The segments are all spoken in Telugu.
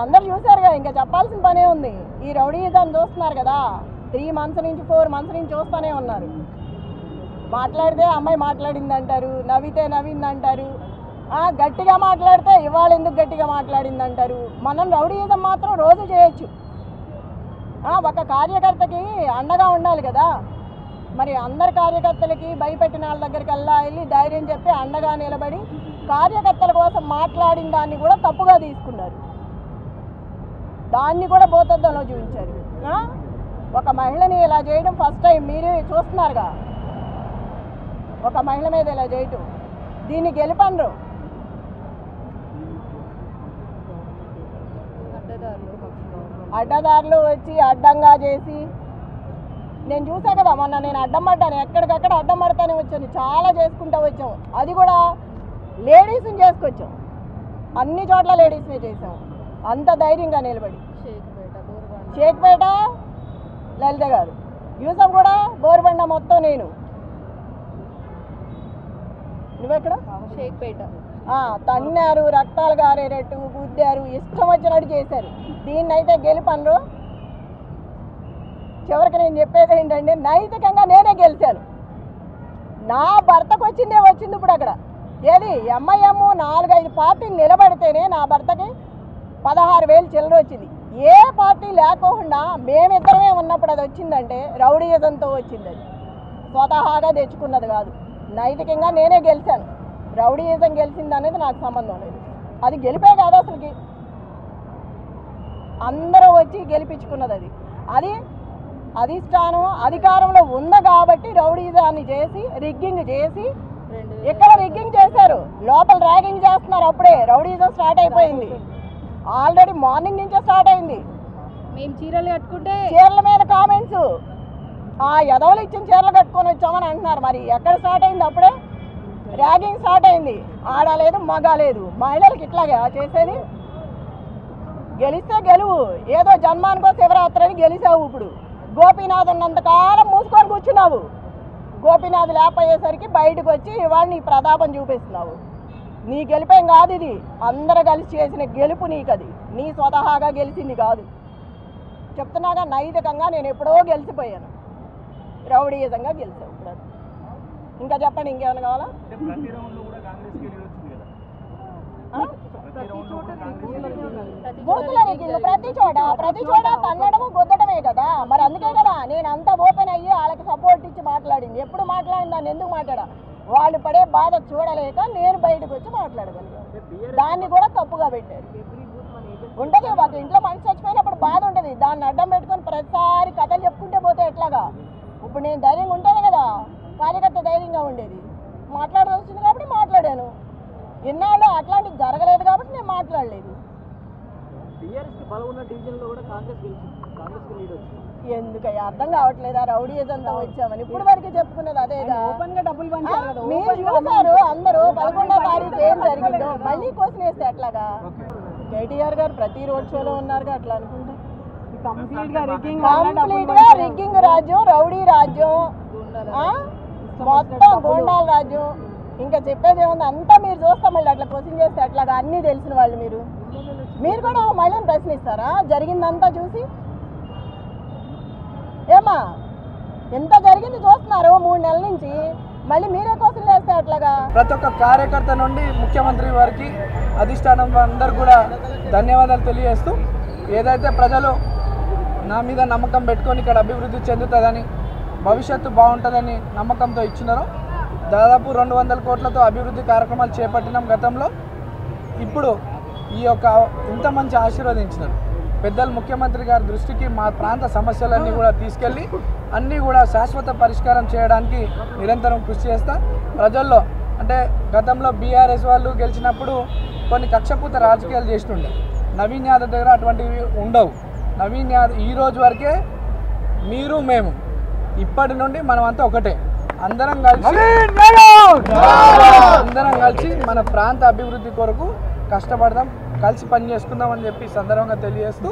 అందరు చూసారుగా, ఇంకా చెప్పాల్సిన పనే ఉంది. ఈ రౌడీయిజం చూస్తున్నారు కదా, 3 months నుంచి 4 months నుంచి చూస్తూనే ఉన్నారు. మాట్లాడితే అమ్మాయి మాట్లాడింది అంటారు, నవ్వితే నవ్వింది అంటారు, గట్టిగా మాట్లాడితే ఇవాళ ఎందుకు గట్టిగా మాట్లాడింది అంటారు. మనం రౌడీయిజం మాత్రం రోజు చేయొచ్చు. ఒక కార్యకర్తకి అండగా ఉండాలి కదా. మరి అందరి కార్యకర్తలకి భయపెట్టిన వాళ్ళ దగ్గరికి వెళ్ళి ధైర్యం చెప్పి అండగా నిలబడి కార్యకర్తల కోసం మాట్లాడిన దాన్ని కూడా తప్పుగా తీసుకున్నారు. దాన్ని కూడా భూతద్దంలో చూపించారు. ఒక మహిళని ఇలా చేయడం ఫస్ట్ టైం మీరే చూస్తున్నారుగా. ఒక మహిళ మీద ఇలా చేయటం, దీన్ని గెలిపండ్రు. అడ్డదారులు వచ్చి అడ్డంగా చేసి, నేను చూసా కదా మొన్న, నేను అడ్డం పడ్డాను, ఎక్కడికక్కడ అడ్డం పడతానే వచ్చాను, చాలా చేసుకుంటూ వచ్చాము. అది కూడా లేడీస్ని చేసుకొచ్చాం, అన్ని చోట్ల లేడీస్నే చేసాము, అంత ధైర్యంగా నిలబడి. షేక్పేట లలిత గారు, యూసఫ్ కూడా బోరుబండ మొత్తం నేను. నువ్వెక్కడ? షేక్పేట. తన్నారు, రక్తాలు గారేటట్టు గుద్దారు, ఇష్టం వచ్చినట్టు చేశారు. దీన్నైతే గెలిపనరు. చివరికి నేను చెప్పేది ఏంటంటే, నైతికంగా నేనే గెలిచాను. నా భర్తకు వచ్చింది ఇప్పుడు అక్కడ. ఏది ఎంఐఎం 4-5 పార్టీలు నిలబడితేనే నా భర్తకి 16,000 చిల్లర వచ్చింది. ఏ పార్టీ లేకుండా మేమిద్దరమే ఉన్నప్పుడు అది వచ్చిందంటే రౌడీయిజంతో వచ్చింది. అది స్వతహాగా తెచ్చుకున్నది కాదు. నైతికంగా నేనే గెలిచాను. రౌడీయిజం గెలిచింది అనేది నాకు సంబంధం లేదు. అది గెలిపే కాదు అసలుకి, అందరూ వచ్చి గెలిపించుకున్నది. అది అధిష్టానం అధికారంలో ఉంది కాబట్టి రౌడీయిజాన్ని చేసి రిగ్గింగ్ చేసి, ఇక్కడ రిగ్గింగ్ చేశారు, లోపల ర్యాగింగ్ చేస్తున్నారు. అప్పుడే రౌడీయిజం స్టార్ట్ అయిపోయింది. ఆల్రెడీ మార్నింగ్ నుంచే స్టార్ట్ అయింది. మేము చీరలు కట్టుకుంటే చీరల మీద కామెంట్స్, ఎదవలు ఇచ్చిన చీరలు కట్టుకొని వచ్చామని అంటున్నారు. మరి ఎక్కడ స్టార్ట్ అయింది? అప్పుడే ర్యాగింగ్ స్టార్ట్ అయింది. ఆడలేదు మగ లేదు, మహిళలకు ఇట్లాగే చేసేది. గెలిస్తే గెలువు, ఏదో జన్మానికో శివరాత్రి గెలిచావు. ఇప్పుడు గోపీనాథ్ ఉన్నంతకాలం మూసుకొని కూర్చున్నావు. గోపీనాథ్ లేపయ్యేసరికి బయటకు వచ్చి ఇవాళ నీ ప్రతాపం చూపిస్తున్నావు. నీ గెలిపేం కాదు, ఇది అందరూ కలిసి చేసిన గెలుపు నీకు. అది నీ స్వతహాగా గెలిచింది కాదు. చెప్తున్నాగా, నైతికంగా నేను ఎప్పుడో గెలిచిపోయాను, రౌడీయిజంగా గెలిచావు. ఇప్పుడు ఇంకా చెప్పండి, ఇంకేమైనా కావాలా? బూతుల రిగ్గింగ్ ప్రతి చోట తన్నడము గుద్దడమే కదా. మరి అందుకే కదా నేను అంతా ఓపెన్ అయ్యి వాళ్ళకి సపోర్ట్ ఇచ్చి మాట్లాడింది. ఎప్పుడు మాట్లాడింది, దాన్ని ఎందుకు మాట్లాడా? వాళ్ళు పడే బాధ చూడలేక నేను బయటకు వచ్చి మాట్లాడగలిగాను. దాన్ని కూడా తప్పుగా పెట్టారు. ఉంటుంది, ఒక ఇంట్లో మనిషి చచ్చిపోయినప్పుడు బాధ ఉంటుంది. దాన్ని అడ్డం పెట్టుకొని ప్రతిసారి కథలు చెప్పుకుంటే పోతే ఎట్లాగా? ఇప్పుడు నేను ధైర్యంగా ఉంటాను కదా, కార్యకర్త ధైర్యంగా ఉండేది. మాట్లాడవలసింది కాబట్టి మాట్లాడాను. ఇన్నాళ్ళు అట్లాంటివి జరగలేదు కాబట్టి నేను మాట్లాడలేదు. ఎందుకయ్యా అర్థం కావట్లేదా? రౌడీయిజంతో వచ్చామని ఇప్పుడు వరకు చెప్పుకున్నది అదేగా. మీరు చూసారు అందరూ 11వ తారీఖు ఏం జరిగిందో. మళ్ళీ క్వశ్చన్ వేస్తే ఎట్లాగా? కేటీఆర్ గారు ప్రతి రోడ్ షోలో ఉన్నారుగా, అట్లా అనుకుంటా. కంప్లీట్ గా రిగ్గింగ్ రాజ్యం, రౌడీ రాజ్యం, మొత్తం గోండాల రాజ్యం. ఇంకా చెప్పేది ఏముంది? అంతా మీరు చూస్తాం. మళ్ళీ అట్లా క్వశ్చన్ చేస్తే అట్లాగా అన్నీ తెలిసిన వాళ్ళు మీరు కూడా మళ్ళీ ప్రశ్నిస్తారా జరిగిందంతా చూసి? ఏమా ఎంత జరిగింది చూస్తున్నారు 3 నెలల నుంచి, మళ్ళీ మీరే క్వశ్చన్ చేస్తే అట్లాగా? ప్రతి ఒక్క కార్యకర్త నుండి ముఖ్యమంత్రి వారికి, అధిష్టానం అందరు కూడా ధన్యవాదాలు తెలియజేస్తూ, ఏదైతే ప్రజలు నా మీద నమ్మకం పెట్టుకొని ఇక్కడ అభివృద్ధి చెందుతుందని, భవిష్యత్తు బాగుంటుందని నమ్మకంతో ఇచ్చినారో, దాదాపు 200 కోట్లతో అభివృద్ధి కార్యక్రమాలు చేపట్టినాం గతంలో. ఇప్పుడు ఈ యొక్క ఇంత మంచి ఆశీర్వదించినారు పెద్దలు ముఖ్యమంత్రి గారి దృష్టికి మా ప్రాంత సమస్యలన్నీ కూడా తీసుకెళ్ళి అన్నీ కూడా శాశ్వత పరిష్కారం చేయడానికి నిరంతరం కృషి చేస్తా. ప్రజల్లో అంటే గతంలో బీఆర్ఎస్ వాళ్ళు గెలిచినప్పుడు కొన్ని కక్షపూత రాజకీయాలు చేస్తుండే, నవీన్ యాదవ్ దగ్గర అటువంటివి ఉండవు. నవీన్ యాదవ్ ఈ రోజు వరకే మీరు మేము, ఇప్పటి నుండి మనం అంతా ఒకటే. అందరం కలిసి మన ప్రాంత అభివృద్ధి కొరకు కష్టపడదాం, కలిసి పని చేసుకుందాం అని చెప్పి సందర్భంగా తెలియజేస్తూ,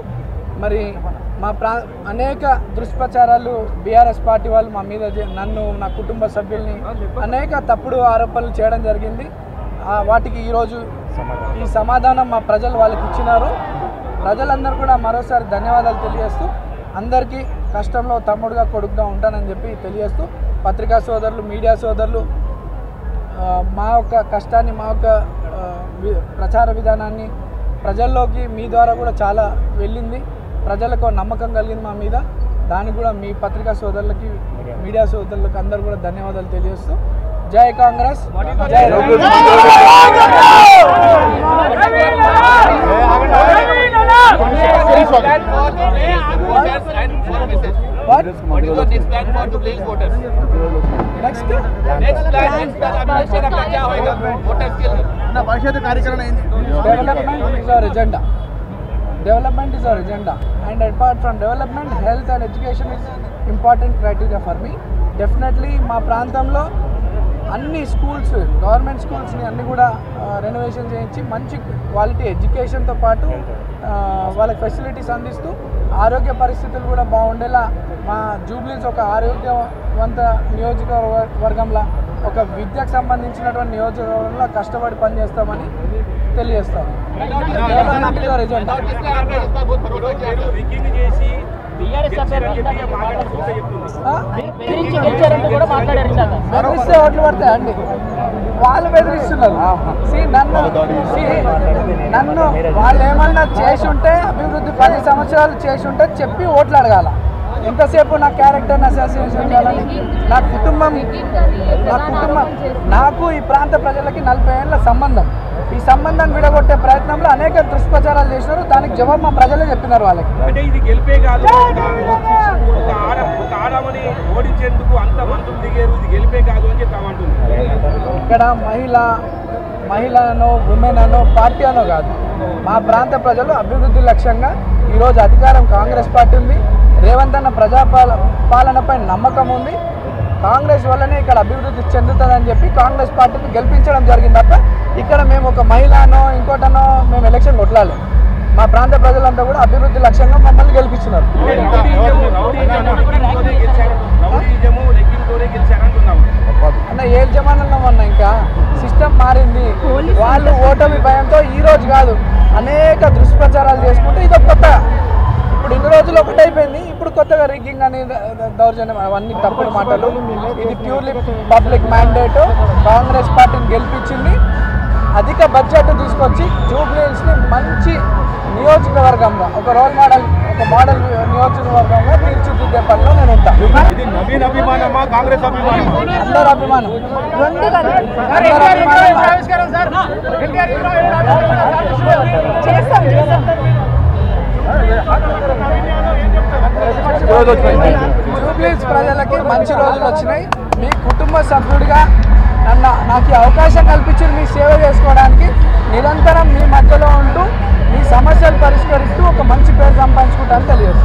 మరి మా అనేక దుష్ప్రచారాలు బీఆర్ఎస్ పార్టీ వాళ్ళు మా మీద, నన్ను, నా కుటుంబ సభ్యుల్ని అనేక తప్పుడు ఆరోపణలు చేయడం జరిగింది. వాటికి ఈరోజు ఈ సమాధానం మా ప్రజలు వాళ్ళకి ఇచ్చినారు. ప్రజలందరూ కూడా మరోసారి ధన్యవాదాలు తెలియజేస్తూ అందరికీ కష్టంలో తమ్ముడుగా కొడుకుగా ఉంటానని చెప్పి తెలియజేస్తూ పత్రికా సోదరులు మీడియా సోదరులు మా యొక్క కష్టాన్ని మా యొక్క ప్రచార విధానాన్ని ప్రజల్లోకి మీ ద్వారా కూడా చాలా వెళ్ళింది, ప్రజలకు నమ్మకం కలిగింది మా మీద. దానికి కూడా మీ పత్రికా సోదరులకి మీడియా సోదరులకు అందరూ కూడా ధన్యవాదాలు తెలియజేస్తూ జై కాంగ్రెస్ జై Development is our agenda, and apart from development, health and education is important criteria for me. Definitely మా ప్రాంతంలో అన్ని స్కూల్స్, గవర్నమెంట్ స్కూల్స్ని అన్ని కూడా రెనోవేషన్ చేయించి మంచి క్వాలిటీ ఎడ్యుకేషన్తో పాటు వాళ్ళకి ఫెసిలిటీస్ అందిస్తూ ఆరోగ్య పరిస్థితులు కూడా బాగుండేలా మా జూబ్లీస్ ఒక ఆరోగ్యవంత నియోజకవర్గంలో ఒక విద్యకు సంబంధించినటువంటి నియోజకవర్గంలో కష్టపడి పనిచేస్తామని తెలియజేస్తాను. బెదిరిస్తే ఓట్లు పడతాయండి, వాళ్ళు బెదిరిస్తున్నారు. నన్ను వాళ్ళు ఏమన్నా చేసి ఉంటే అభివృద్ధి 10 సంవత్సరాలు చేసి ఉంటే చెప్పి ఓట్లు అడగాల. ఎంతసేపు నా క్యారెక్టర్ అసోసియేషన్ చేయాలని నా కుటుంబం నాకు ఈ ప్రాంత ప్రజలకి 40 ఏళ్ళ సంబంధం. ఈ సంబంధాన్ని విడగొట్టే ప్రయత్నంలో అనేక దుష్ప్రచారాలు చేసినారు. దానికి జవాబు మా ప్రజలే చెప్పినారు వాళ్ళకి. అంటే ఇది గెలిపే కాదు, ఒక ఆడమని ఓడించేందుకు అంత మంత్రులు దిగారు, ఇది గెలిపే కాదు అని చెప్పామంటుంది. ఇక్కడ మహిళనో ఉమెన్ అనో పార్టీ అనో కాదు, మా ప్రాంత ప్రజలు అభివృద్ధి లక్ష్యంగా ఈరోజు అధికారం కాంగ్రెస్ పార్టీ ఉంది. రేవంత్ అన్న పాలనపై నమ్మకం ఉంది. కాంగ్రెస్ వల్లనే ఇక్కడ అభివృద్ధి చెందుతుందని చెప్పి కాంగ్రెస్ పార్టీని గెలిపించడం జరిగింది తప్ప ఇక్కడ మేము ఒక మహిళనో ఇంకోటనో మేము ఎలక్షన్ కొట్లాలి. మా ప్రాంత ప్రజలంతా కూడా అభివృద్ధి లక్ష్యంగా మమ్మల్ని గెలిపించినారు. అన్న ఏ జమానంలో ఉన్నా ఇంకా సిస్టమ్ మారింది. వాళ్ళు ఓటమి భయంతో ఈ రోజు కాదు అనేక దుష్ప్రచారాలు చేసుకుంటే ఇది కొత్త. ఇప్పుడు ఇన్ని రోజులు ఒకటైపోయింది, ఇప్పుడు కొత్తగా రిగ్గింగ్ అని దౌర్జన్యం అవన్నీ తప్పుడు మాటలు. ఇది ప్యూర్లీ పబ్లిక్ మ్యాండేట్. కాంగ్రెస్ పార్టీని గెలిపించింది, అధిక బడ్జెట్ తీసుకొచ్చి జూబ్లీహిల్స్ని మంచి నియోజకవర్గంగా ఒక రోల్ మోడల్, ఒక మోడల్ నియోజకవర్గంగా తీర్చిదిద్దే పనిలో నేను ఉంటాను. అందరు అభిమానం, అందరు అభిమానం. జూబ్లీహిల్స్ ప్రజలకి మంచి రోజులు వచ్చినాయి. మీ కుటుంబ సభ్యుడిగా నాకు అవకాశం కల్పించి మీ సేవ చేసుకోవడానికి నిరంతరం మీ మధ్యలో ఉంటూ మీ సమస్యలు పరిష్కరిస్తూ ఒక మంచి పేరు సంపాదించుకుంటానని తెలియదు.